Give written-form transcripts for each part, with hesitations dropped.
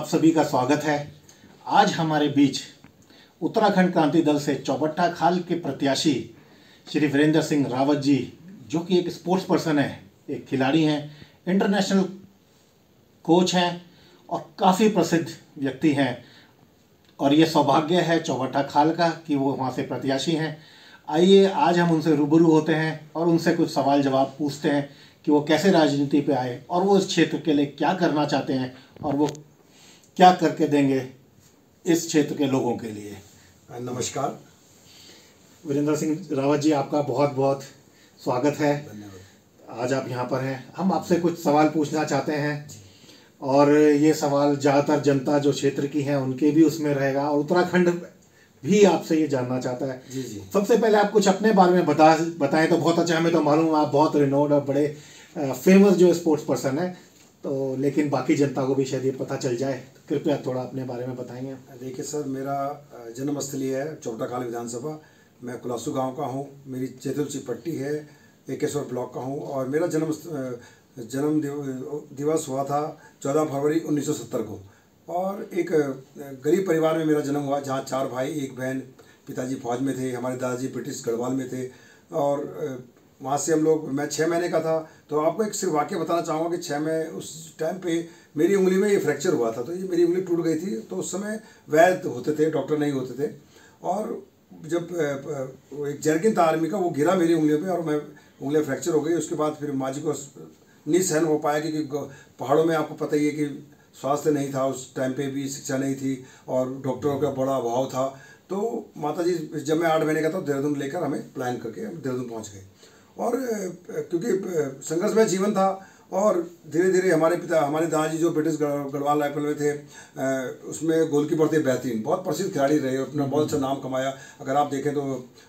आप सभी का स्वागत है। आज हमारे बीच उत्तराखंड क्रांति दल से चौबट्टा खाल के प्रत्याशी श्री वीरेंद्र सिंह रावत जी, जो कि एक स्पोर्ट्स पर्सन है, एक खिलाड़ी हैं, इंटरनेशनल कोच हैं और काफ़ी प्रसिद्ध व्यक्ति हैं। और ये सौभाग्य है चौबट्टा खाल का कि वो वहाँ से प्रत्याशी हैं। आइए आज हम उनसे रूबरू होते हैं और उनसे कुछ सवाल जवाब पूछते हैं कि वो कैसे राजनीति पे आए और वो इस क्षेत्र के लिए क्या करना चाहते हैं और वो क्या करके देंगे इस क्षेत्र के लोगों के लिए। नमस्कार वीरेंद्र सिंह रावत जी, आपका बहुत बहुत स्वागत है। धन्यवाद। आज आप यहाँ पर हैं। हम आपसे कुछ सवाल पूछना चाहते हैं और ये सवाल ज़्यादातर जनता जो क्षेत्र की है उनके भी उसमें रहेगा और उत्तराखंड भी आपसे ये जानना चाहता है। जी जी। सबसे पहले आप कुछ अपने बारे में बताएं तो बहुत अच्छा। हमें तो मालूम आप बहुत रिनोड और बड़े फेमस जो स्पोर्ट्स पर्सन है, तो लेकिन बाकी जनता को भी शायद ये पता चल जाए। कृपया थोड़ा अपने बारे में बताएंगे। देखिए सर, मेरा जन्मस्थली है चौबट्टा खाल विधानसभा। मैं कुलासू गांव का हूं। मेरी चेतुलची पट्टी है, एकेश्वर ब्लॉक का हूं और मेरा जन्म दिवस हुआ था 14 फरवरी 1970 को। और एक गरीब परिवार में मेरा जन्म हुआ, जहाँ 4 भाई 1 बहन। पिताजी फौज में थे, हमारे दादाजी ब्रिटिश गढ़वाल में थे और वहाँ से हम लोग, मैं 6 महीने का था। तो आपको एक सिर्फ वाक्य बताना चाहूँगा कि 6 में उस टाइम पे मेरी उंगली में ये फ्रैक्चर हुआ था। तो ये मेरी उंगली टूट गई थी। तो उस समय वैद्य होते थे, डॉक्टर नहीं होते थे। और जब एक जर्किन था आर्मी का, वो गिरा मेरी उंगलियों पे और मैं उंगलियाँ फ्रैक्चर हो गई। उसके बाद फिर माँ जी को नहीं सहन हो पाया, क्योंकि पहाड़ों में आपको पता ही है कि स्वास्थ्य नहीं था, उस टाइम पे भी शिक्षा नहीं थी और डॉक्टरों का बड़ा अभाव था। तो माताजी, जब मैं 8 महीने का था, देहरादून लेकर हमें प्लान करके हम देहरादून पहुंच गए। और क्योंकि संघर्षमय जीवन था और धीरे धीरे हमारे दादाजी जो ब्रिटिश गढ़वाल राइफल में थे, उसमें गोलकीपर थे, बेहतरीन, बहुत प्रसिद्ध खिलाड़ी रहे, अपना बहुत अच्छा नाम कमाया। अगर आप देखें तो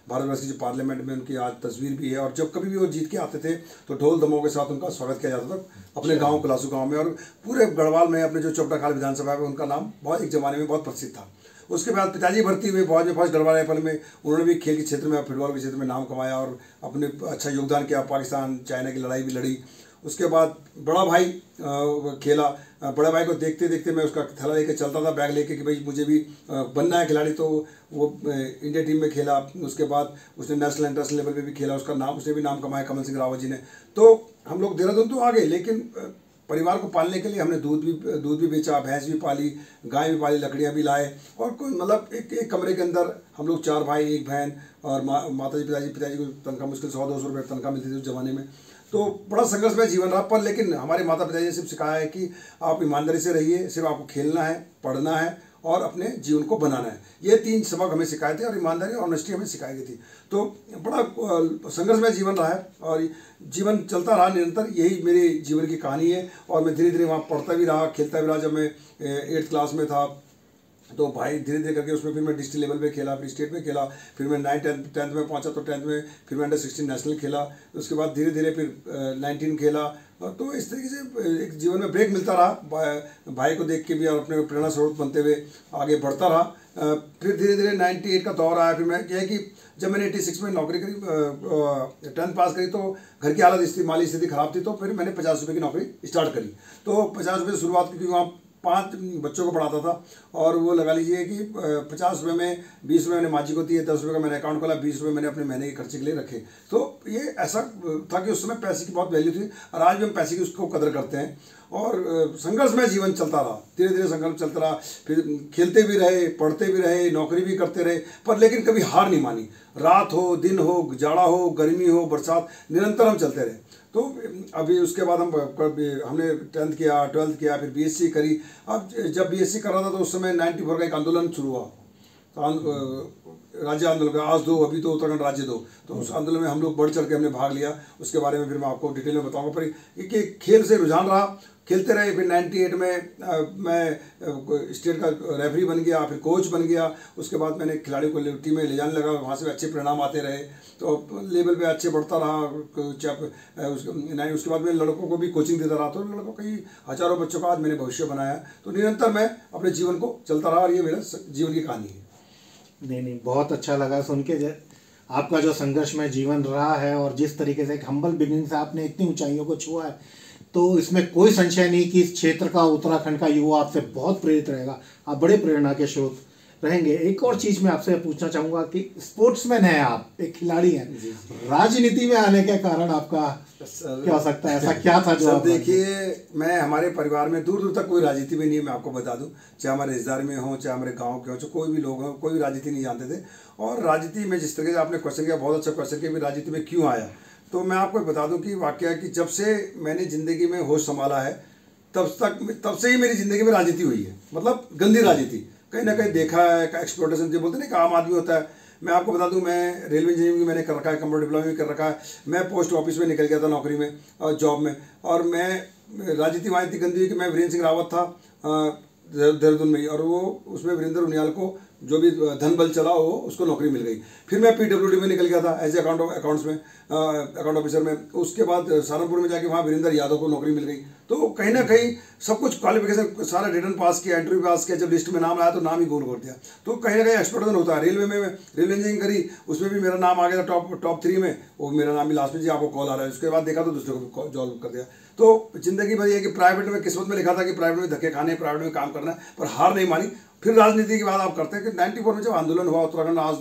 भारतवर्ष की जो पार्लियामेंट में उनकी आज तस्वीर भी है। और जब कभी भी वो जीत के आते थे तो ढोल दमों के साथ उनका स्वागत किया जाता था अपने गाँव कुलासू गाँव में। और पूरे गढ़वाल में अपने जो चौबट्टा खाल विधानसभा में उनका नाम बहुत एक ज़माने में बहुत प्रसिद्ध था। उसके बाद पिताजी भर्ती हुए फौज में, फर्स्ट गढ़वाल राइफल में। उन्होंने भी खेल के क्षेत्र में, फुटबॉल के क्षेत्र में नाम कमाया और अपने अच्छा योगदान किया। पाकिस्तान चाइना की लड़ाई भी लड़ी। उसके बाद बड़ा भाई खेला। बड़े भाई को देखते देखते मैं उसका थैला लेके चलता था, बैग लेके, कि भाई मुझे भी बनना है खिलाड़ी। तो वो इंडिया टीम में खेला। उसके बाद उसने नेशनल इंटरनेशनल लेवल पे भी खेला। उसने भी नाम कमाया, कमल सिंह रावत जी ने। तो हम लोग देहरादून तो आ गए, लेकिन परिवार को पालने के लिए हमने दूध भी बेचा, भैंस भी पाली, गाय भी पाली, लकड़ियाँ भी लाए। और कोई मतलब एक कमरे के अंदर हम लोग 4 भाई 1 बहन और माताजी पिताजी को तनख्वाह मुश्किल 100-200 रुपये तनख्वाह मिलती थी उस ज़माने में। तो बड़ा संघर्षमय जीवन रहा। पर लेकिन हमारे माता पिताजी ने सिर्फ सिखाया है कि आप ईमानदारी से रहिए, सिर्फ आपको खेलना है, पढ़ना है और अपने जीवन को बनाना है। ये 3 सबक हमें सिखाए थे और ईमानदारी और ऑनेस्टी हमें सिखाई गई थी। तो बड़ा संघर्षमय जीवन रहा है और जीवन चलता रहा निरंतर। यही मेरे जीवन की कहानी है। और मैं धीरे धीरे वहाँ पढ़ता भी रहा, खेलता भी रहा। जब मैं 8th क्लास में था तो भाई धीरे धीरे करके उसमें फिर मैं डिस्ट्रिक्ट लेवल पे खेला, फिर स्टेट में खेला, फिर मैं 9th-10th में पहुंचा तो 10th में फिर मैं अंडर-16 नेशनल खेला। उसके बाद धीरे धीरे फिर 19 खेला। तो इस तरीके से एक जीवन में ब्रेक मिलता रहा, भाई को देख के भी और अपने प्रेरणा स्रोत बनते हुए आगे बढ़ता रहा। फिर धीरे धीरे 98 का दौर आया। फिर मैं क्या है कि जब मैंने 86 में नौकरी करी, 10th पास करी, तो घर की हालत माली स्थिति खराब थी। तो फिर मैंने 50 रुपये की नौकरी स्टार्ट करी। तो 50 रुपये शुरुआत, क्योंकि वहाँ 5 बच्चों को पढ़ाता था और वो लगा लीजिए कि 50 रुपये में 20 रुपये मैंने माँ जी को दिए, 10 रुपये का मैंने अकाउंट खोला, 20 रुपये मैंने अपने महीने के खर्चे के लिए रखे। तो ये ऐसा था कि उस समय पैसे की बहुत वैल्यू थी और आज भी हम पैसे की उसको कदर करते हैं। और संघर्षमय जीवन चलता रहा, धीरे धीरे संघर्ष चलता रहा। फिर खेलते भी रहे, पढ़ते भी रहे, नौकरी भी करते रहे, पर लेकिन कभी हार नहीं मानी। रात हो, दिन हो, जाड़ा हो, गर्मी हो, बरसात, निरंतर हम चलते रहे। तो अभी उसके बाद हमने 10th किया, 12th किया, फिर BSc करी। अब जब BSc कर रहा था तो उस समय 94 का एक आंदोलन शुरू हुआ, राज्य आंदोलन का, आज दो, अभी तो उत्तराखंड राज्य दो। तो उस आंदोलन में हम लोग बढ़ चढ़ के हमने भाग लिया। उसके बारे में फिर मैं आपको डिटेल में बताऊंगा। पर एक खेल से रुझान रहा, खेलते रहे। फिर 98 में मैं स्टेट का रेफरी बन गया, फिर कोच बन गया। उसके बाद मैंने खिलाड़ियों को टीम में ले जाने लगा, वहाँ से अच्छे परिणाम आते रहे। तो लेवल पे अच्छे बढ़ता रहा। उसके बाद मैं लड़कों को भी कोचिंग देता रहा। तो लड़कों कई हज़ारों बच्चों का आज मैंने भविष्य बनाया। तो निरंतर मैं अपने जीवन को चलता रहा और ये मेरा जीवन की कहानी है। नहीं, बहुत अच्छा लगा सुन के आपका जो संघर्षमय जीवन रहा है और जिस तरीके से एक हम्बल बिगिनिंग से आपने इतनी ऊंचाइयों को छुआ है। तो इसमें कोई संशय नहीं कि इस क्षेत्र का, उत्तराखंड का युवा आपसे बहुत प्रेरित रहेगा। आप बड़े प्रेरणा के स्रोत रहेंगे। एक और चीज मैं आपसे पूछना चाहूंगा कि स्पोर्ट्समैन है आप, एक खिलाड़ी हैं, राजनीति में आने के कारण आपका क्या हो सकता है, ऐसा क्या था जो? देखिए, मैं, हमारे परिवार में दूर दूर तक कोई राजनीति में नहीं है। मैं आपको बता दूं, चाहे हमारे रिश्तेदार में हो, चाहे हमारे गांव के हो, चाहे कोई भी लोग हो, कोई भी राजनीति नहीं जानते थे। और राजनीति में जिस तरह से आपने क्वेश्चन किया, बहुत अच्छा क्वेश्चन किया, राजनीति में क्यों आया, तो मैं आपको बता दूं कि वाकया कि जब से मैंने ज़िंदगी में होश संभाला है तब से ही मेरी ज़िंदगी में राजनीति हुई है। मतलब गंदी राजनीति कहीं ना कहीं देखा है, एक्सप्लोटेशन जो बोलते हैं ना, आम आदमी होता है। मैं आपको बता दूं, मैं रेलवे इंजीनियरिंग मैंने कर रखा है, कंप्यूटर डिप्लोमा भी कर रखा है, मैं पोस्ट ऑफिस में निकल गया था नौकरी में और जॉब में। और मैं राजनीति वहाँ इतनी गंदी हुई कि मैं वीरेंद्र सिंह रावत था देहरादून में ही, और वो उसमें वीरेंद्र उनियाल को जो भी धन बल चला वो उसको नौकरी मिल गई। फिर मैं PWD में निकल गया था एज ए अकाउंट्स में, अकाउंट ऑफिसर में। उसके बाद सहारनपुर में जाके वहाँ वीरेंद्र यादव को नौकरी मिल गई। तो कहीं ना कहीं सब कुछ क्वालिफिकेशन सारा रिटर्न पास किया, इंटरव्यू पास किया, जब लिस्ट में नाम आया तो नाम ही गोल कर दिया। तो कहीं ना कहीं एक्सप्लोटेशन होता है। रेलवे में रेलवे इंजीनियरिंग करी, उसमें भी मेरा नाम आ गया था टॉप 3 में, वो मेरा नाम भी लास्ट में जी आपको कॉल आ रहा है। उसके बाद देखा तो दूसरे को जॉब कर दिया। तो जिंदगी भर ये कि प्राइवेट में किस्मत में लिखा था कि प्राइवेट में धक्के खाने, प्राइवेट में काम करना है, पर हार नहीं मानी। फिर राजनीति की बात आप करते हैं कि 94 में जब आंदोलन हुआ उत्तराखंड, आज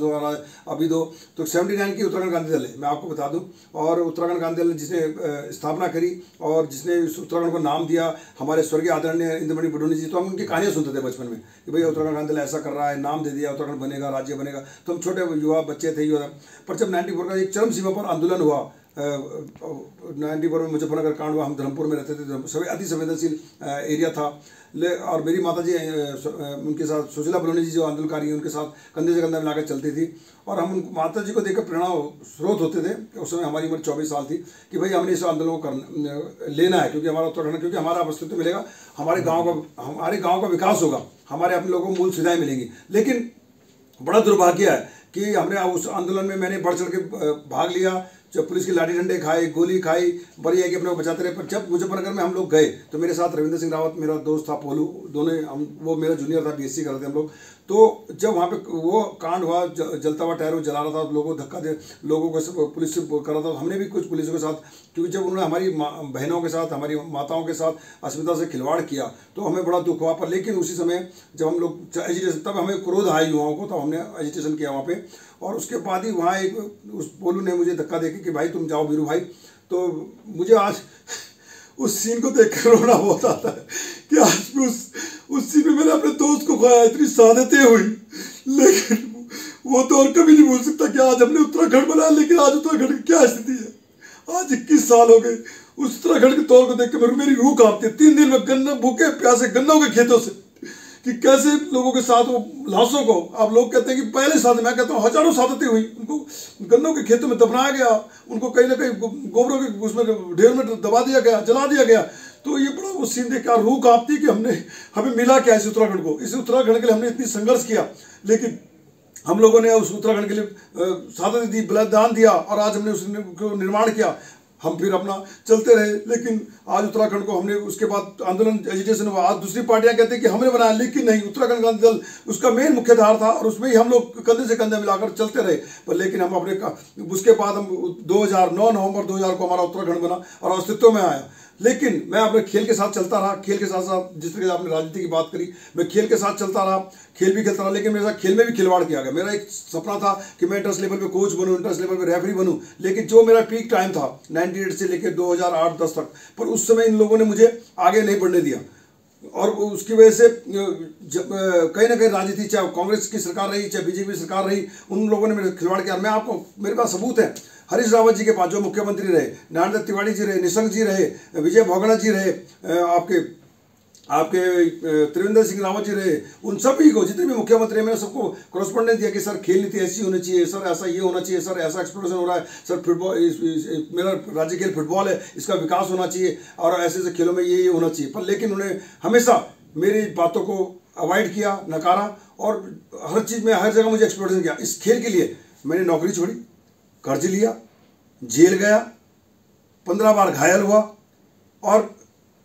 अभी दो, तो 79 की उत्तराखंड क्रांति दल है, मैं आपको बता दूं। और उत्तराखंड क्रांति दल जिसने स्थापना करी और जिसने उत्तराखंड को नाम दिया, हमारे स्वर्गीय आदरणीय इंद्रमणि बडोनी जी। तो हम उनकी कहानियां सुनते थे बचपन में कि भैया उत्तराखंड क्रांति दल ऐसा कर रहा है, नाम दे दिया, उत्तराखंड बनेगा, राज्य बनेगा। तो हम छोटे युवा बच्चे थे। पर जब 94 का एक चरम सीमा पर आंदोलन हुआ, 94 में मुजफ्फरनगर कांड हुआ, हम धर्मपुर में रहते थे, सभी अति संवेदनशील एरिया था। और मेरी माता जी उनके साथ सुशीला बलोनी जी जो आंदोलनकारी हैं, उनके साथ कंधे से कंधा मिलाकर चलती थी। और हम उन माता जी को देखकर प्रेरणा स्रोत होते थे। उस समय हमारी उम्र 24 साल थी कि भाई हमने इस आंदोलन को लेना है, क्योंकि हमारा उत्तराखंड, क्योंकि हमारा अस्तित्व मिलेगा, हमारे गाँव का विकास होगा, हमारे अपने लोगों को मूल सुविधाएँ मिलेंगी। लेकिन बड़ा दुर्भाग्य है कि हमने उस आंदोलन में मैंने बढ़ चढ़ के भाग लिया, जब पुलिस की लाठी डंडे खाए, गोली खाई, बड़ी है कि अपने को बचाते रहे। पर जब मुजफ्फरनगर में हम लोग गए तो मेरे साथ रविंद्र सिंह रावत मेरा दोस्त था, पोलू, दोनों हम, वो मेरा जूनियर था, BSc कर रहे थे हम लोग। तो जब वहाँ पे वो कांड हुआ, जलता हुआ टायर वो जला रहा था, लोगों को धक्का दे, लोगों को पुलिस से कर रहा था। हमने भी कुछ पुलिसों के साथ, क्योंकि जब उन्होंने हमारी बहनों के साथ, हमारी माताओं के साथ अस्मिता से खिलवाड़ किया तो हमें बड़ा दुख हुआ। पर लेकिन उसी समय जब हम लोग एजिटेशन, तब हमें क्रोध आया युवाओं को, तब हमने एजिटेशन किया वहाँ पे। और उसके बाद ही वहाँ एक उस पोलू ने मुझे धक्का देके कि भाई तुम जाओ वीरू भाई। तो मुझे आज उस सीन को देखकर रोना बहुत आता है कि आज भी उस सीन में मैंने अपने दोस्त को खोया, इतनी सादतें हुई, लेकिन वो तो और कभी नहीं भूल सकता कि आज हमने उत्तराखंड बनाया। लेकिन आज उत्तराखंड की क्या स्थिति है, आज 21 साल हो गए। उस उत्तराखंड के तौर को देख के मेरी रूह कांपती है। 3 दिन में गन्ना भूखे प्यासे गन्नों के खेतों से कि कैसे लोगों के साथ वो लाशों को, आप लोग कहते हैं कि पहले साथ, मैं कहता हूँ हजारों सादतें हुई, उनको गन्नों के खेतों में दफनाया गया, उनको कहीं ना कहीं गोबरों के उसमें ढेर में दबा दिया गया, जला दिया गया। तो ये बड़ा वो सीन देख के रूह कांपती कि हमें मिला क्या इस उत्तराखंड को, इस उत्तराखंड के लिए हमने इतनी संघर्ष किया, लेकिन हम लोगों ने उस उत्तराखंड के लिए सादत दी, बलिदान दिया, और आज हमने उसको निर्माण किया। हम फिर अपना चलते रहे, लेकिन आज उत्तराखंड को हमने, उसके बाद आंदोलन एजिटेशन हुआ, आज दूसरी पार्टियां कहते हैं कि हमने बनाया, लेकिन नहीं, उत्तराखंड क्रांति दल उसका मेन मुख्य धार था और उसमें ही हम लोग कंधे से कंधे मिलाकर चलते रहे। पर लेकिन हम उसके बाद हम 2009 नवंबर 2000 को हमारा उत्तराखंड बना और अस्तित्व में आया। लेकिन मैं अपने खेल के साथ चलता रहा, खेल के साथ साथ, जिस तरह से आपने राजनीति की बात करी, मैं खेल के साथ चलता रहा, खेल भी खेलता रहा, लेकिन मेरे साथ खेल में भी खिलवाड़ किया गया। मेरा एक सपना था कि मैं इंटरनेशनल लेवल पे कोच बनूं, इंटरनेशनल लेवल पे रेफरी बनूं, लेकिन जो मेरा पीक टाइम था 98 से लेकर 2008-10 तक, पर उस समय इन लोगों ने मुझे आगे नहीं बढ़ने दिया। और उसकी वजह से कहीं ना कहीं राजनीति, चाहे कांग्रेस की सरकार रही, चाहे BJP की सरकार रही, उन लोगों ने मेरे खिलवाड़ किया। मैं आपको, मेरे पास सबूत है, हरीश रावत जी के पास जो मुख्यमंत्री रहे, नारायण दत्त तिवारी जी रहे, निशंक जी रहे, विजय भोगड़ा जी रहे, आपके त्रिवेंद्र सिंह रावत जी रहे, उन सभी को, जितने भी मुख्यमंत्री हैं, मैंने सबको करस्पॉन्डेंस दिया कि सर खेल नीति ऐसी होनी चाहिए, सर ऐसा ये होना चाहिए, सर ऐसा एक्सप्लोरेशन हो रहा है, सर फुटबॉल, मेरा राज्य खेल फुटबॉल है, इसका विकास होना चाहिए, और ऐसे ऐसे खेलों में ये होना चाहिए। पर लेकिन उन्हें हमेशा मेरी बातों को अवॉइड किया, नकारा, और हर चीज़ में, हर जगह मुझे एक्सप्लोरेशन किया। इस खेल के लिए मैंने नौकरी छोड़ी, कर्ज लिया, जेल गया, 15 बार घायल हुआ, और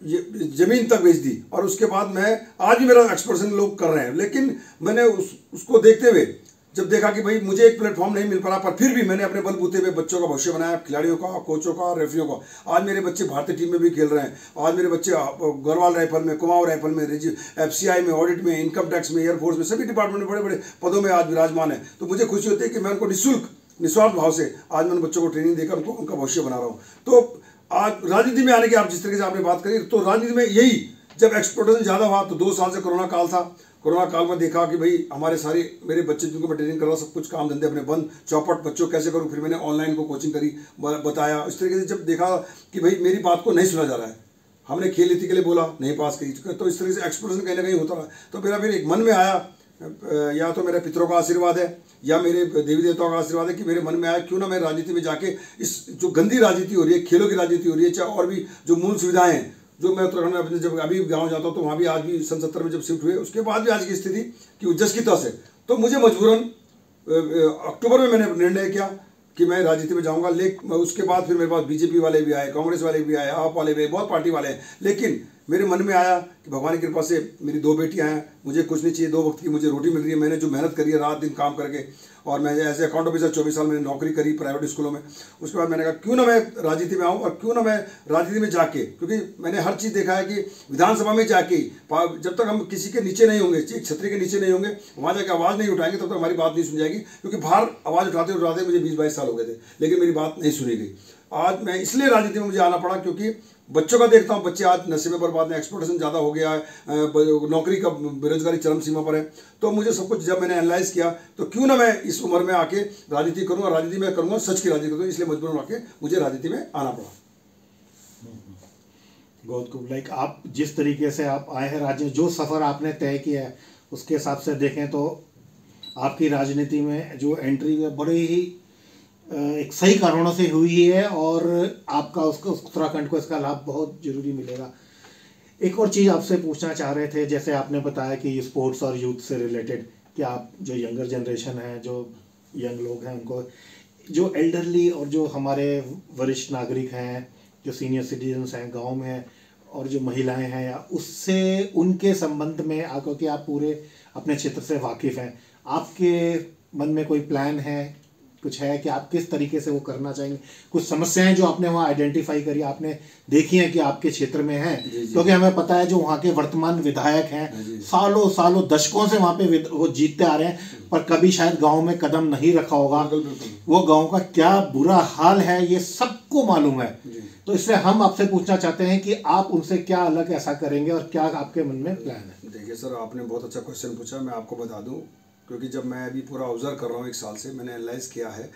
जमीन तक बेच दी। और उसके बाद मैं, आज भी मेरा एक्सप्लोरेशन लोग कर रहे हैं, लेकिन मैंने उसको देखते हुए जब देखा कि भाई मुझे एक प्लेटफॉर्म नहीं मिल पा रहा, पर फिर भी मैंने अपने बलबूते पे बच्चों का भविष्य बनाया, खिलाड़ियों का, कोचों का, रेफरियों का। आज मेरे बच्चे भारतीय टीम में भी खेल रहे हैं। आज मेरे बच्चे गढ़वाल राइफल में, कुमाऊं राइफल में, FCI में, ऑडिट में, इनकम टैक्स में, एयरफोर्स में, सभी डिपार्टमेंट में बड़े बड़े पदों में आज विराजमान है। तो मुझे खुशी होती है कि मैं उनको निःशुल्क, निस्वार्थ भाव से आज मैं उन बच्चों को ट्रेनिंग देकर उनको उनका भविष्य बना रहा हूँ। तो आज राजनीति में आने की आप जिस तरीके से आपने बात करी, तो राजनीति में यही जब एक्सपोर्टेशन ज़्यादा हुआ तो 2 साल से कोरोना काल था। कोरोना काल में देखा कि भाई हमारे सारे मेरे बच्चे जिनको मैं ट्रेनिंग कर रहा हूँ, सब कुछ काम धंधे अपने बंद, चौपट, बच्चों कैसे करूँ। फिर मैंने ऑनलाइन को कोचिंग करी, बताया। इस तरीके से जब देखा कि भाई मेरी बात को नहीं सुना जा रहा है, हमने खेल नीति के लिए बोला, नहीं पास करी, तो इस तरीके से एक्सपोर्टेशन कहीं ना कहीं होता रहा। तो मेरा फिर एक मन में आया, या तो मेरे पितरों का आशीर्वाद है या मेरे देवी देवताओं का आशीर्वाद है कि मेरे मन में आया क्यों ना मैं राजनीति में जाके इस जो गंदी राजनीति हो रही है, खेलों की राजनीति हो रही है, चाहे और भी जो मूल सुविधाएं हैं, जो मैं उत्तराखंड में अपने जब अभी गांव जाता हूँ तो वहाँ भी आज भी सन 70 में जब शिफ्ट हुए, उसके बाद भी आज की स्थिति कि जस की तस है। तो मुझे मजबूरन अक्टूबर में मैंने निर्णय किया कि मैं राजनीति में जाऊँगा। लेकिन उसके बाद फिर मेरे पास BJP वाले भी आए, कांग्रेस वाले भी आए, आप वाले भी, बहुत पार्टी वाले हैं। लेकिन मेरे मन में आया कि भगवान की कृपा से मेरी 2 बेटियां हैं, मुझे कुछ नहीं चाहिए, 2 वक्त की मुझे रोटी मिल रही है। मैंने जो मेहनत करी है रात दिन काम करके, और मैं एज ए अकाउंट ऑफिसर 24 साल मैंने नौकरी करी प्राइवेट स्कूलों में। उसके बाद मैंने कहा क्यों ना मैं राजनीति में आऊँ, और क्यों ना मैं राजनीति में जाके, क्योंकि मैंने हर चीज़ देखा है कि विधानसभा में जाके जब तक हम किसी के नीचे नहीं होंगे, एक छतरी के नीचे नहीं होंगे, वहाँ जाकर आवाज़ नहीं उठाएंगे, तब तक हमारी बात नहीं सुनी जाएगी। क्योंकि बाहर आवाज़ उठाते उठाते मुझे 20-22 साल हो गए थे, लेकिन मेरी बात नहीं सुनी गई। आज मैं इसलिए राजनीति में मुझे आना पड़ा क्योंकि बच्चों का देखता हूँ, बच्चे आज नशे में बर्बाद हैं, एक्सपोर्टेशन ज़्यादा हो गया है, नौकरी का बेरोजगारी चरम सीमा पर है। तो मुझे सब कुछ जब मैंने एनालाइज किया तो क्यों ना मैं इस उम्र में आके राजनीति करूँ, और राजनीति में करूँगा सच की राजनीति करूँ, इसलिए मजबूरन आके मुझे राजनीति में आना पड़ा। बहुत खूब। लाइक आप जिस तरीके से आप आए हैं राजनीति, जो सफ़र आपने तय किया है उसके हिसाब से देखें तो आपकी राजनीति में जो एंट्री है बड़े ही एक सही कारणों से हुई है, और आपका उसको उत्तराखंड को इसका लाभ बहुत ज़रूरी मिलेगा। एक और चीज़ आपसे पूछना चाह रहे थे, जैसे आपने बताया कि स्पोर्ट्स और यूथ से रिलेटेड, कि आप जो यंगर जनरेशन है, जो यंग लोग हैं, उनको, जो एल्डरली और जो हमारे वरिष्ठ नागरिक हैं, जो सीनियर सिटीजन्स हैं गांव में, और जो महिलाएं हैं, या उससे उनके संबंध में क्योंकि आप पूरे अपने क्षेत्र से वाकिफ़ हैं, आपके मन में कोई प्लान है, कुछ है कि आप किस तरीके से वो करना चाहेंगे? कुछ समस्याएं जो आपने वहाँ आइडेंटिफाई करी, आपने देखी हैं कि आपके क्षेत्र में हैं, क्योंकि हमें पता है जो वहाँ के वर्तमान विधायक हैं सालों सालों दशकों से वहाँ पे वो जीतते आ रहे हैं, पर कभी शायद गांव में कदम नहीं रखा होगा। वो गांव का क्या बुरा हाल है ये सबको मालूम है। तो इसलिए हम आपसे पूछना चाहते हैं कि आप उनसे क्या अलग ऐसा करेंगे और क्या आपके मन में प्लान है? देखिए सर, आपने बहुत अच्छा क्वेश्चन पूछा। मैं आपको बता दूं, क्योंकि जब मैं अभी पूरा ऑब्जर्व कर रहा हूँ 1 साल से, मैंने एनालाइज किया है।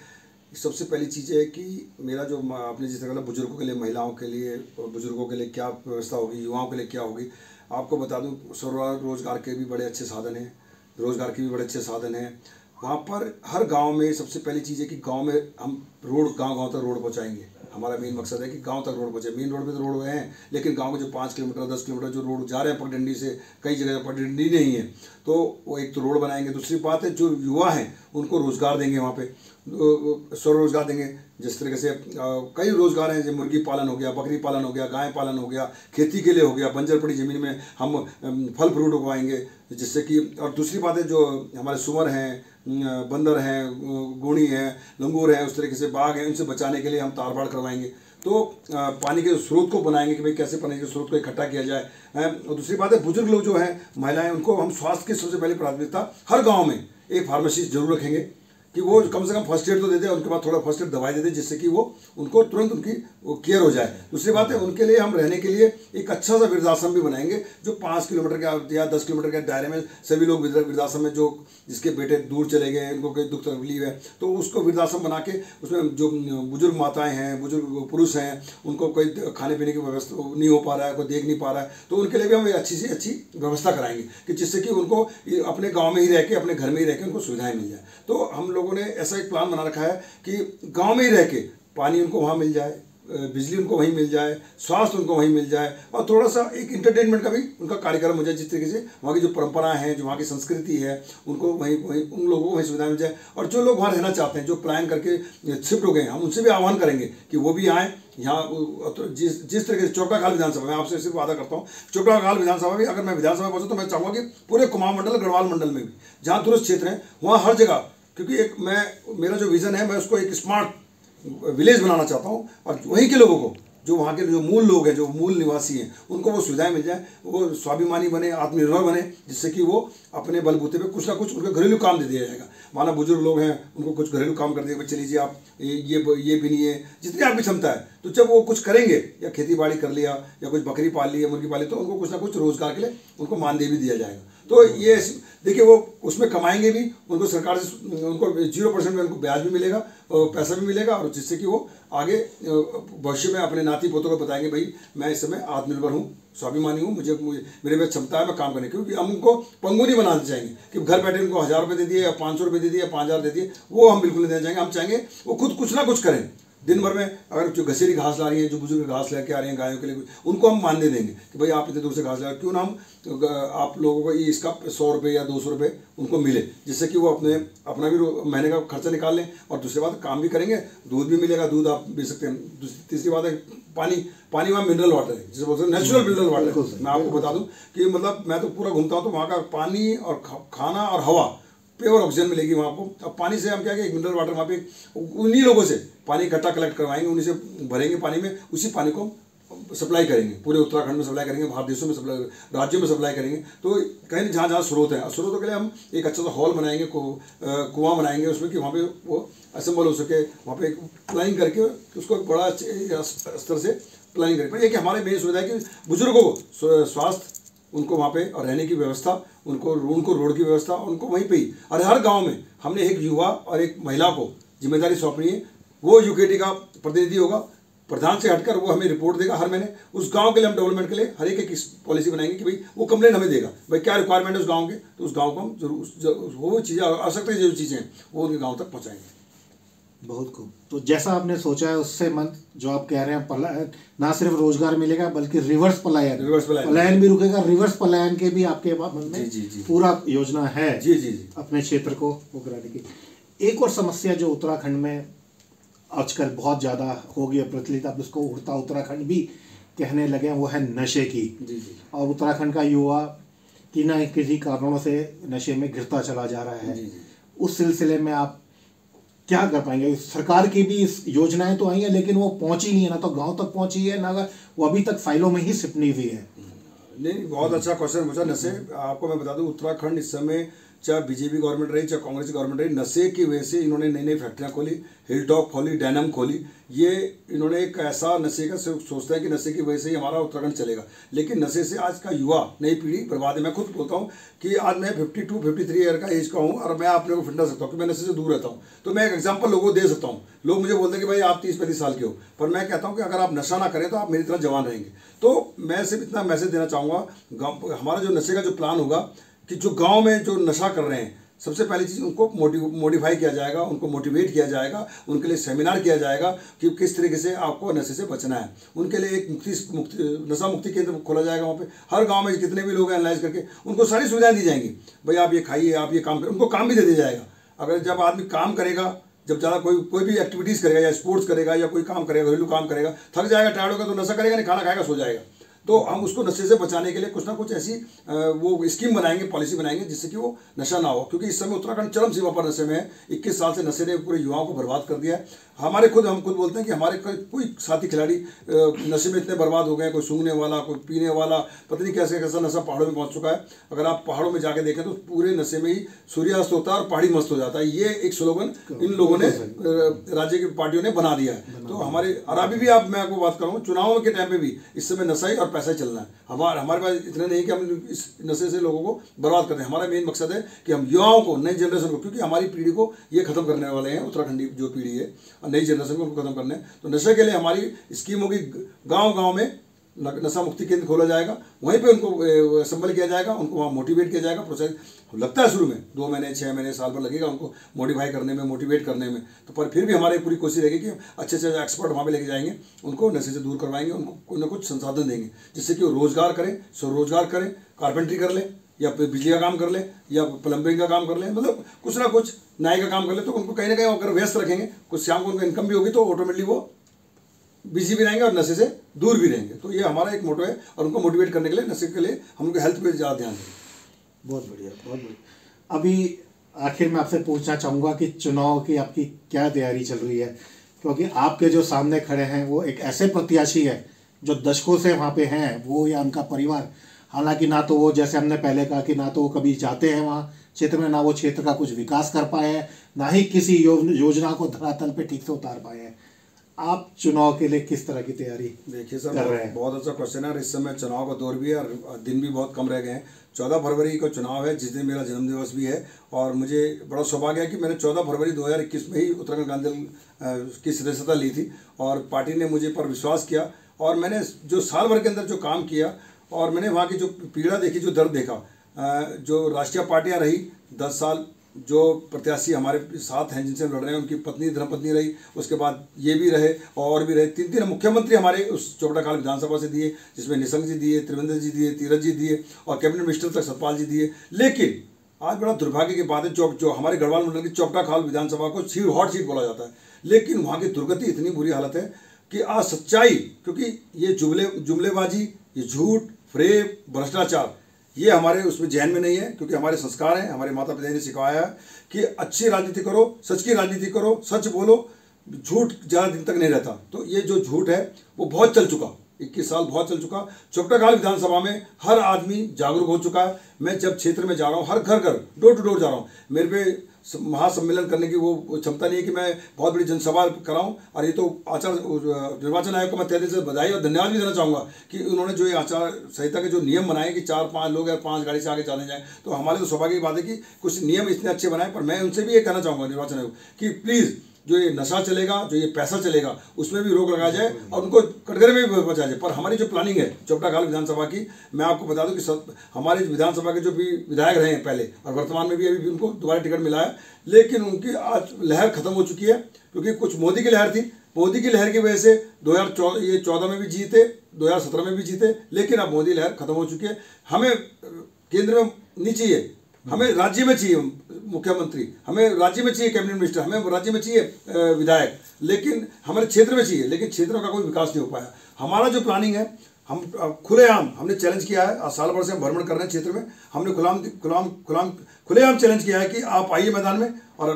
सबसे पहली चीज़ है कि मेरा जो आपने जिस तरह बुजुर्गों के लिए, महिलाओं के लिए, बुजुर्गों के लिए क्या व्यवस्था होगी, युवाओं के लिए क्या होगी, आपको बता दूं स्वरोजगार के भी बड़े अच्छे साधन हैं, रोज़गार के भी बड़े अच्छे साधन हैं। वहाँ पर हर गांव में सबसे पहली चीज़ है कि गांव में हम रोड, गांव तक रोड पहुँचाएंगे। हमारा मेन मकसद है कि गांव तक रोड पहुँचे। मेन रोड पे तो रोड हैं, लेकिन गांव के जो 5 किलोमीटर 10 किलोमीटर जो रोड जा रहे हैं पगडंडी से, कई जगह पगडंडी नहीं है, तो वो एक तो रोड बनाएंगे। दूसरी बात है जो युवा हैं उनको रोज़गार देंगे, वहाँ पे स्वरोजगार देंगे। जिस तरीके से कई रोज़गार हैं, जैसे मुर्गी पालन हो गया, बकरी पालन हो गया, गाय पालन हो गया, खेती के लिए हो गया, बंजर पड़ी ज़मीन में हम फल फ्रूट उगवाएंगे, जिससे कि। और दूसरी बात है जो हमारे सुअर हैं, बंदर हैं, गोणी हैं, लंगूर हैं, उस तरीके से बाघ हैं, उनसे बचाने के लिए हम तार बाड़ करवाएंगे। तो पानी के स्रोत को बनाएंगे कि भाई कैसे पानी के स्रोत को इकट्ठा किया जाए। और दूसरी बात है बुजुर्ग लोग जो हैं, महिलाएं, उनको हम स्वास्थ्य की सबसे पहले प्राथमिकता, हर गांव में एक फार्मेसी जरूर रखेंगे कि वो कम से कम फर्स्ट एड तो दे दे, उनके बाद थोड़ा फर्स्ट एड दवाई दे दे, जिससे कि वो उनको तुरंत उनकी वो केयर हो जाए। दूसरी बात है उनके लिए हम रहने के लिए एक अच्छा सा वृद्धाश्रम भी बनाएंगे, जो 5 किलोमीटर के या 10 किलोमीटर के दायरे में सभी लोग वृद्धाश्रम में, जो जिसके बेटे दूर चले गए, उनको कोई दुख तकलीफ है, तो उसको वृद्धाश्रम बना के उसमें जो बुजुर्ग माताएँ हैं, बुजुर्ग पुरुष हैं, उनको कोई खाने पीने की व्यवस्था नहीं हो पा रहा है, कोई देख नहीं पा रहा है, तो उनके लिए भी हम अच्छी से अच्छी व्यवस्था कराएंगे कि जिससे कि उनको अपने गाँव में ही रह के, अपने घर में ही रह के उनको सुविधाएँ मिल जाए। तो हम लोगों ने ऐसा एक प्लान बना रखा है कि गांव में ही रह के पानी उनको वहाँ मिल जाए, बिजली उनको वहीं मिल जाए, स्वास्थ्य उनको वहीं मिल जाए, और थोड़ा सा एक इंटरटेनमेंट का भी उनका कार्यक्रम हो जाए, जिस तरीके से वहाँ की जो परंपराएं हैं, जो वहाँ की संस्कृति है, उनको वहीं उन लोगों को वहीं सुविधा मिल जाए। और जो लोग वहाँ रहना चाहते हैं, जो प्लान करके शिफ्ट हो गए, हम उनसे भी आह्वान करेंगे कि वो भी आएँ यहाँ। तो जिस तरीके से चोपड़ा खाल विधानसभा में, आपसे सिर्फ वादा करता हूँ, चोपड़ा खाल विधानसभा में अगर मैं विधानसभा पहुँचूँ तो मैं चाहूँगा कि पूरे कुमाऊं मंडल, गढ़वाल मंडल में भी जहाँ दूरस्थ क्षेत्र हैं, वहाँ हर जगह क्योंकि मेरा जो विज़न है, मैं उसको एक स्मार्ट विलेज बनाना चाहता हूँ और वहीं के लोगों को, जो वहाँ के जो मूल लोग हैं, जो मूल निवासी हैं, उनको वो सुविधाएं मिल जाए, वो स्वाभिमानी बने, आत्मनिर्भर बने, जिससे कि वो अपने बलबूते पे कुछ ना कुछ उनको घरेलू काम दे दिया जाएगा। माना बुजुर्ग लोग हैं, उनको कुछ घरेलू काम कर दिया, बच्चे लीजिए आप ये बिनिए, जितनी आपकी क्षमता है। तो जब वो कुछ करेंगे, या खेती बाड़ी कर लिया, या कुछ बकरी पाल ली, या मुर्गी पाली, तो उनको कुछ ना कुछ रोजगार के लिए उनको मानदेय भी दिया जाएगा। तो ये देखिए, वो उसमें कमाएंगे भी, उनको सरकार से उनको 0% में उनको ब्याज भी मिलेगा, पैसा भी मिलेगा, और जिससे कि वो आगे भविष्य में अपने नाती पोतों को बताएंगे, भाई मैं इस समय आत्मनिर्भर हूँ, स्वाभिमानी हूँ, मेरे में क्षमता है, मैं काम करने। क्योंकि हम उनको पंगु नहीं बनाना चाहेंगे कि घर बैठे उनको 1000 रुपये दे दिए, या 500 रुपये दे दिए, या 5000 दे दिए, वो हम बिल्कुल नहीं देना चाहेंगे। हम चाहेंगे वो खुद कुछ ना कुछ करें। दिन भर में अगर जो घसीरी घास ला रही है, जो बुजुर्ग घास लेके आ रहे हैं गायों के लिए, उनको हम मानदेय देंगे कि भाई आप इतने दूर से घास ला, क्यों ना हम आप लोगों को ये इसका 100 रुपये या 200 रुपये उनको मिले, जिससे कि वो अपना भी महीने का खर्चा निकाल लें, और दूसरी बात काम भी करेंगे, दूध भी मिलेगा, दूध आप बेच सकते हैं। तीसरी बात है पानी वहाँ मिनरल वाटर है, जिसे बोलते हैं नेचुरल मिनरल वाटर। मैं आपको बता दूं कि मतलब मैं तो पूरा घूमता हूँ, तो वहाँ का पानी और खाना और हवा, प्योर ऑक्सीजन मिलेगी वहाँ आपको। अब पानी से हम क्या एक मिनरल वाटर वहाँ पे उन्हीं लोगों से पानी इकट्ठा कलेक्ट करवाएंगे, उन्हीं से भरेंगे पानी में, उसी पानी को सप्लाई करेंगे, पूरे उत्तराखंड में सप्लाई करेंगे, बाहर देशों में सप्लाई, राज्यों में सप्लाई करेंगे। तो कहीं जहाँ जहाँ स्रोत हैं, स्रोतों के लिए हम एक अच्छा सा हॉल बनाएंगे, कुआं बनाएंगे उसमें, कि वहाँ पे वो असेंबल हो सके, वहाँ पे प्लानिंग करके उसको एक बड़ा स्तर से प्लानिंग करें। पर एक हमारे मेन सुविधा है कि बुजुर्गों को स्वास्थ्य, उनको वहाँ पे और रहने की व्यवस्था, उनको रोड की व्यवस्था, उनको वहीं पे ही। और हर गांव में हमने एक युवा और एक महिला को जिम्मेदारी सौंपनी है। वो यूकेडी का प्रतिनिधि होगा, प्रधान से हटकर वो हमें रिपोर्ट देगा हर महीने। उस गांव के लिए हम डेवलपमेंट के लिए हर एक पॉलिसी बनाएंगे कि भाई वो कंप्लेन हमें देगा, भाई क्या रिक्वायरमेंट है उस गाँव के, तो उस गाँव को हम जरूर वो चीज़ें, आवश्यकता जो चीज़ें हैं वो उनके गाँव तक पहुँचाएंगे। बहुत खूब। तो जैसा आपने सोचा है उससे मन, जो आप कह रहे हैं, ना सिर्फ रोजगार मिलेगा बल्कि रिवर्स पलायन भी रुकेगा, रिवर्स पलायन के भी आपके मन में पूरा योजना है अपने क्षेत्र को वो कराने की। एक और समस्या जो उत्तराखंड में आजकल बहुत ज़्यादा हो गई है प्रचलित, अब उसको उड़ता उत्तराखंड भी कहने लगे हैं, वो है नशे की। और उत्तराखंड का युवा कि ना किसी कारणों से नशे में गिरता चला जा रहा है। उस सिलसिले में आप क्या कर पाएंगे? सरकार की भी इस योजनाएं तो आई हैं, लेकिन वो पहुंची नहीं है, ना तो गांव तक पहुंची है, ना वो अभी तक फाइलों में ही सिपनी हुई है। नहीं, बहुत अच्छा क्वेश्चन पूछा। नशे, आपको मैं बता दूं, उत्तराखंड इस समय चाहे बीजेपी गवर्नमेंट रही, चाहे कांग्रेस गवर्नमेंट रही, नशे की वजह से इन्होंने नई नई फैक्ट्रियाँ खोली, हिल टॉप खोली, डैनम खोली। ये इन्होंने एक ऐसा नशे का सोचता है कि नशे की वजह से ही हमारा उत्तराखंड चलेगा, लेकिन नशे से आज का युवा, नई पीढ़ी बर्बाद है। मैं खुद बोलता हूँ कि आज मैं 52-53 ईयर का एज का हूँ, और मैं अपने को फिटनेस सकता हूँ कि मैं नशे से दूर रहता हूँ। तो मैं एक एग्जाम्पल लोगों को दे सकता हूँ। लोग मुझे बोलते हैं कि भाई आप 30-35 साल के हो, पर मैं कहता हूँ कि अगर आप नशा ना करें तो आप मेरी तरह जवान रहेंगे। तो मैं सिर्फ इतना मैसेज देना चाहूँगा, हमारा जो नशे का जो प्लान होगा कि जो गाँव में जो नशा कर रहे हैं, सबसे पहली चीज़ उनको मॉडिफाई किया जाएगा, उनको मोटिवेट किया जाएगा, उनके लिए सेमिनार किया जाएगा कि किस तरीके से आपको नशे से बचना है। उनके लिए एक नशा मुक्ति केंद्र खोला जाएगा। वहाँ पे हर गांव में जितने भी लोग हैं एनालाइज करके उनको सारी सुविधाएं दी जाएंगी। भाई आप ये खाइए, आप ये काम करें, उनको काम भी दे दिया जाएगा। अगर जब आदमी काम करेगा, जब ज़्यादा कोई भी एक्टिविटीज़ करेगा, या स्पोर्ट्स करेगा, या कोई काम करेगा, घरेलू काम करेगा, थक जाएगा, टायर्ड होगा, तो नशा करेगा नहीं, खाना खाएगा, सो जाएगा। तो हम उसको नशे से बचाने के लिए कुछ ना कुछ ऐसी वो स्कीम बनाएंगे, पॉलिसी बनाएंगे, जिससे कि वो नशा ना हो। क्योंकि इस समय उत्तराखंड चरम सीमा पर नशे में है। 21 साल से नशे ने पूरे युवाओं को बर्बाद कर दिया है। हम खुद बोलते हैं कि हमारे कोई साथी खिलाड़ी नशे में इतने बर्बाद हो गए, कोई सूंघने वाला, कोई पीने वाला, पता नहीं कैसा नशा पहाड़ों में पहुंच चुका है। अगर आप पहाड़ों में जाके देखें तो पूरे नशे में ही सूर्यास्त होता है और पहाड़ी मस्त हो जाता है। ये एक स्लोगन इन लोगों ने, राज्य की पार्टियों ने बना दिया है। तो हमारे, और अभी भी मैं आपको बात करूँ, चुनाव के टाइम में भी इस समय नशा ही और पैसा ही चलना है। हमारे पास इतना नहीं कि हम इस नशे से लोगों को बर्बाद करते हैं। हमारा मेन मकसद है कि हम युवाओं को, नई जनरेशन को, क्योंकि हमारी पीढ़ी को ये खत्म करने वाले हैं, उत्तराखंडी जो पीढ़ी है और नई जनरेशन को उनको खत्म करने हैं। तो नशे के लिए हमारी स्कीम होगी, गांव-गांव में नशा मुक्ति केंद्र खोला जाएगा, वहीं पे उनको असेंबल किया जाएगा, उनको वहाँ मोटिवेट किया जाएगा। प्रोसेस लगता है शुरू में 2 महीने, 6 महीने, साल भर लगेगा उनको मॉडिफाई करने में, मोटिवेट करने में। तो पर फिर भी हमारी पूरी कोशिश रहेगी कि अच्छे से एक्सपर्ट वहाँ पे लेके जाएंगे, उनको नशे से दूर करवाएंगे, उनको कुछ ना कुछ संसाधन देंगे, जिससे कि वो रोजगार करें, स्वरोजगार करें, कारपेंट्री कर लें, या बिजली का काम कर लें, या प्लम्बिंग का काम कर लें, मतलब कुछ ना कुछ नाई का काम कर लें। तो उनको कहीं ना कहीं अगर व्यस्त रखेंगे, कुछ शाम को उनको इनकम भी होगी, तो ऑटोमेटिकली वो बिजी भी रहेंगे और नशे से दूर भी रहेंगे। तो ये हमारा एक मोटो है, और उनको मोटिवेट करने के लिए, नशे के लिए हम उनके हेल्थ पे ज़्यादा ध्यान देंगे। बहुत बढ़िया, बहुत बढ़िया। अभी आखिर में आपसे पूछना चाहूँगा कि चुनाव की आपकी क्या तैयारी चल रही है, क्योंकि आपके जो सामने खड़े हैं वो एक ऐसे प्रत्याशी है जो दशकों से वहाँ पे हैं, वो या उनका परिवार। हालांकि ना तो वो, जैसे हमने पहले कहा कि ना तो वो कभी जाते हैं वहाँ क्षेत्र में, ना वो क्षेत्र का कुछ विकास कर पाए हैं, ना ही किसी योजना को धरातल पे ठीक से उतार पाए हैं। आप चुनाव के लिए किस तरह की तैयारी देखिए सर, कर रहे हैं? बहुत अच्छा क्वेश्चन है। और इस समय चुनाव का दौर भी है और दिन भी बहुत कम रह गए हैं। 14 फरवरी को चुनाव है, जिस दिन मेरा जन्मदिवस भी है। और मुझे बड़ा सौभाग्य है कि मैंने 14 फरवरी 2021 में ही उत्तराखंड क्रांति दल की सदस्यता ली थी और पार्टी ने मुझे पर विश्वास किया। और मैंने जो साल भर के अंदर जो काम किया और मैंने वहाँ की जो पीड़ा देखी, जो दर्द देखा, जो राष्ट्रीय पार्टियाँ रही 10 साल, जो प्रत्याशी हमारे साथ हैं जिनसे हम लड़ रहे हैं, उनकी पत्नी धर्मपत्नी रही, उसके बाद ये भी रहे और भी रहे। 3 मुख्यमंत्री हमारे उस चौबटाखाल विधानसभा से दिए, जिसमें निशंक जी दिए, त्रिवेंद्र जी दिए, तीरथ जी दिए और कैबिनेट मिनिस्टर तक सतपाल जी दिए। लेकिन आज बड़ा दुर्भाग्य की बात है, जो हमारे गढ़वाल मंडल की चौबटाखाल विधानसभा को हॉट सीट बोला जाता है, लेकिन वहाँ की दुर्गति इतनी बुरी हालत है कि आज सच्चाई, क्योंकि ये जुमलेबाजी, ये झूठ, फ्रेब, भ्रष्टाचार, ये हमारे उसमें जहन में नहीं है। क्योंकि हमारे संस्कार हैं, हमारे माता पिता ने सिखाया है कि अच्छी राजनीति करो, सच की राजनीति करो, सच बोलो, झूठ ज़्यादा दिन तक नहीं रहता। तो ये जो झूठ है वो बहुत चल चुका, 21 साल बहुत चल चुका। चौबटाखाल विधानसभा में हर आदमी जागरूक हो चुका है। मैं जब क्षेत्र में जा रहा हूँ, हर घर डोर टू डोर जा रहा हूँ। मेरे पे महासम्मेलन करने की वो क्षमता नहीं है कि मैं बहुत बड़ी जनसभा कराऊं। और ये तो निर्वाचन आयोग को मैं तहे दिल से बधाई और धन्यवाद भी देना चाहूँगा कि उन्होंने जो ये आचार संहिता के जो नियम बनाए कि 4-5 लोग या 5 गाड़ी से आगे चले जाएं, तो हमारे तो सौभाग्य की बात है कि कुछ नियम इतने अच्छे बनाए। पर मैं उनसे भी ये कहना चाहूँगा निर्वाचन आयोग कि प्लीज़ जो ये नशा चलेगा, जो ये पैसा चलेगा, उसमें भी रोक लगाया जाए और उनको कटघरे में भी बचाया जाए। पर हमारी जो प्लानिंग है चौबटाखाल विधानसभा की, मैं आपको बता दूं कि हमारे विधानसभा के जो भी विधायक रहे हैं पहले और वर्तमान में भी अभी उनको दोबारा टिकट मिला है, लेकिन उनकी आज लहर खत्म हो चुकी है। क्योंकि कुछ मोदी की लहर थी, मोदी की लहर की वजह से 2014 में भी जीते, 2017 में भी जीते, लेकिन अब मोदी लहर खत्म हो चुकी है। हमें केंद्र में नहीं चाहिए, हमें राज्य में चाहिए मुख्यमंत्री, हमें राज्य में चाहिए कैबिनेट मिनिस्टर, हमें राज्य में चाहिए विधायक, लेकिन हमारे क्षेत्र में चाहिए, लेकिन क्षेत्रों का कोई विकास नहीं हो पाया। हमारा जो प्लानिंग है, हम खुलेआम हमने चैलेंज किया है, साल भर से हम भ्रमण कर रहे हैं क्षेत्र में। हमने खुलेआम चैलेंज किया है कि आप आइए मैदान में और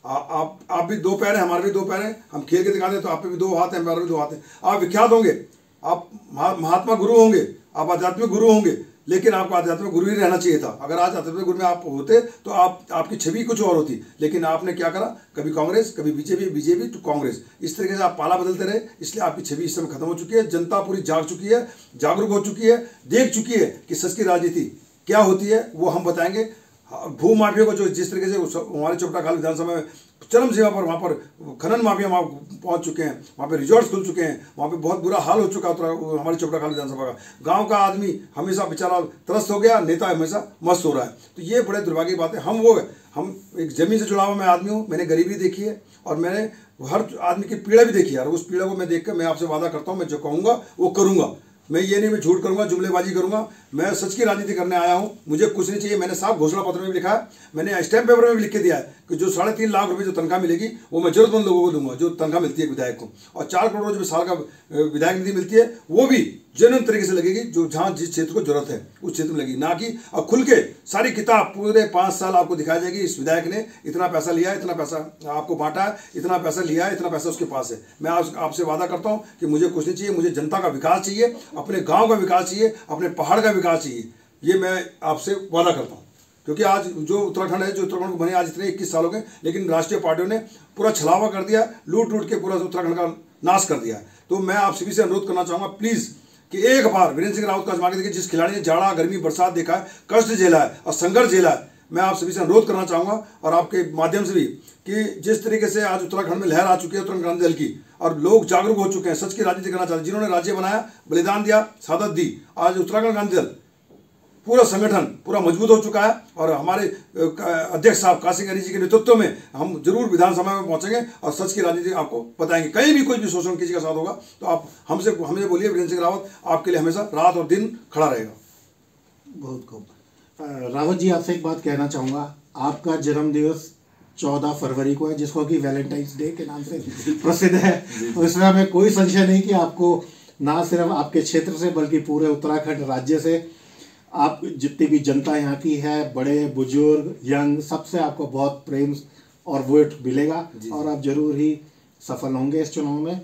आप भी 2 पैर हैं, हमारे भी 2 पैर हैं, हम खेल के दिखाते हैं, तो आप पे भी 2 हाथ हैं, हमारे भी 2 हाथ हैं। आप विख्यात होंगे, आप महात्मा गुरु होंगे, आप आध्यात्मिक गुरु होंगे, लेकिन आपको आध्यात्मिक गुरु ही रहना चाहिए था। अगर आज आध्यात्मिक गुरु में आप होते तो आपकी छवि कुछ और होती, लेकिन आपने क्या करा, कभी कांग्रेस, कभी बीजेपी टू कांग्रेस, इस तरीके से आप पाला बदलते रहे। इसलिए आपकी छवि इस समय खत्म हो चुकी है। जनता पूरी जाग चुकी है, जागरूक हो चुकी है, देख चुकी है कि सच की राजनीति क्या होती है, वो हम बताएंगे। भू माफिया को जो जिस तरीके से हमारे चौबटाखाल विधानसभा में चरम सीमा पर, वहाँ पर खनन माफिया वहाँ पहुँच चुके हैं, वहाँ पे रिजॉर्ट्स खुल चुके हैं, वहाँ पे बहुत बुरा हाल हो चुका है हमारे चौबटाखाल विधानसभा का। गांव का आदमी हमेशा बेचारा त्रस्त हो गया, नेता हमेशा मस्त हो रहा है। तो ये बड़े दुर्भाग्य की बात है। हम एक ज़मीन से जुड़ा हुआ मैं आदमी हूँ, मैंने गरीबी देखी है और मैंने हर आदमी की पीड़ा भी देखी है। और उस पीड़ा को मैं देख कर मैं आपसे वादा करता हूँ, मैं जो कहूँगा वो करूँगा। मैं ये नहीं मैं झूठ करूंगा, जुमलेबाजी करूंगा। मैं सच की राजनीति करने आया हूं, मुझे कुछ नहीं चाहिए। मैंने साफ घोषणा पत्र में भी लिखा है, मैंने स्टैम्प पेपर में भी लिख के दिया है कि जो 3.5 लाख रुपए जो तनख्वाह मिलेगी वो मैं जरूरतमंद लोगों को दूंगा, जो तनख्वाह मिलती है विधायक को। और 4 करोड़ जो साल का विधायक निधि मिलती है वो भी जेन्युइन तरीके से लगेगी, जो जहाँ जिस क्षेत्र को जरूरत है उस क्षेत्र में लगेगी, ना कि और खुल के सारी किताब पूरे 5 साल आपको दिखाई जाएगी इस विधायक ने इतना पैसा लिया, इतना पैसा आपको बांटा है, इतना पैसा लिया है, इतना पैसा उसके पास है। मैं आपसे वादा करता हूँ कि मुझे कुछ नहीं चाहिए, मुझे जनता का विकास चाहिए, अपने गाँव का विकास चाहिए, अपने पहाड़ का विकास चाहिए। ये मैं आपसे वादा करता हूँ। क्योंकि आज जो उत्तराखंड है, जो उत्तराखंड को बने आज इतने 21 साल हो गए, लेकिन राष्ट्रीय पार्टियों ने पूरा छलावा कर दिया, लूट के पूरा उत्तराखंड का नाश कर दिया। तो मैं आप सभी से अनुरोध करना चाहूँगा प्लीज़ कि एक बार वीरेंद्र सिंह रावत को आजमा के देखिए। जिस खिलाड़ी ने जाड़ा, गर्मी, बरसात देखा है, कष्ट झेला है और संघर्ष झेला है, मैं आप सभी से अनुरोध करना चाहूँगा और आपके माध्यम से भी कि जिस तरीके से आज उत्तराखंड में लहर आ चुकी है उत्तराखंड क्रांति दल की और लोग जागरूक हो चुके हैं, सच की राजनीति करना चाहते हैं, जिन्होंने राज्य बनाया, बलिदान दिया, शहादत दी, आज उत्तराखंड क्रांति दल पूरा संगठन पूरा मजबूत हो चुका है। और हमारे अध्यक्ष साहब काशी गणेश जी के नेतृत्व में हम जरूर विधानसभा में पहुंचेंगे और सच की राजनीति आपको बताएंगे। कहीं भी कोई भी शोषण किसी का साथ होगा तो आप हमें बोलिए, वीरेंद्र सिंह रावत आपके लिए हमेशा रात और दिन खड़ा रहेगा। बहुत खूब। रावत जी, आपसे एक बात कहना चाहूँगा, आपका जन्मदिवस 14 फरवरी को है, जिसको कि वैलेंटाइंस डे के नाम से प्रसिद्ध है। तो इसमें हमें कोई संशय नहीं कि आपको ना सिर्फ आपके क्षेत्र से बल्कि पूरे उत्तराखंड राज्य से आप जितनी भी जनता यहाँ की है, बड़े बुजुर्ग यंग, सबसे आपको बहुत प्रेम और वोट मिलेगा और आप जरूर ही सफल होंगे इस चुनाव में।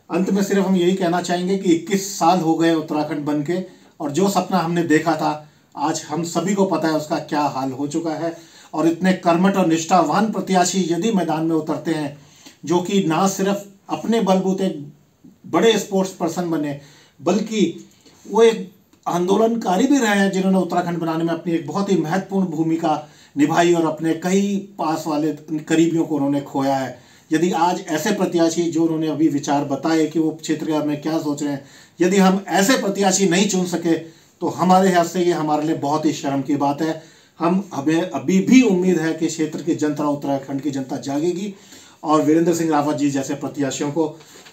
अंत में सिर्फ हम यही कहना चाहेंगे कि 21 साल हो गए उत्तराखंड बन के, और जो सपना हमने देखा था आज हम सभी को पता है उसका क्या हाल हो चुका है। और इतने कर्मठ और निष्ठावान प्रत्याशी यदि मैदान में उतरते हैं, जो कि ना सिर्फ अपने बलबूते बड़े स्पोर्ट्स पर्सन बने, बल्कि वो एक आंदोलनकारी भी रहे हैं जिन्होंने उत्तराखंड बनाने में अपनी एक बहुत ही महत्वपूर्ण भूमिका निभाई और अपने कई पास वाले करीबियों को उन्होंने खोया है। यदि आज ऐसे प्रत्याशी, जो उन्होंने अभी विचार बताए कि वो क्षेत्र में क्या सोच रहे हैं, यदि हम ऐसे प्रत्याशी नहीं चुन सके तो हमारे हिसाब से ये हमारे लिए बहुत ही शर्म की बात है। हमें अभी भी उम्मीद है कि क्षेत्र की जनता, उत्तराखंड की जनता जागेगी और वीरेंद्र सिंह रावत जी जैसे प्रत्याशियों को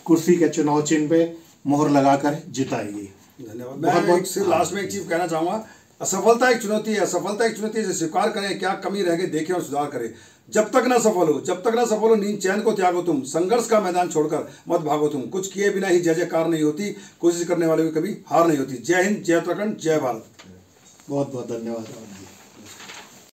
कुर्सी के चुनाव चिन्ह पे मोहर लगाकर जिताएगी। धन्यवाद। मैं लास्ट में एक चीज कहना चाहूंगा, असफलता एक चुनौती है, असफलता एक चुनौती है, स्वीकार करें, क्या कमी रह गई देखें और सुधार करें। जब तक ना सफल हो नींद चैन को त्यागो तुम, संघर्ष का मैदान छोड़कर मत भागो तुम, कुछ किए बिना ही जय जयकार नहीं होती, कोशिश करने वाले की कभी हार नहीं होती। जय हिंद, जय उत्तराखंड, जय भारत। बहुत बहुत धन्यवाद।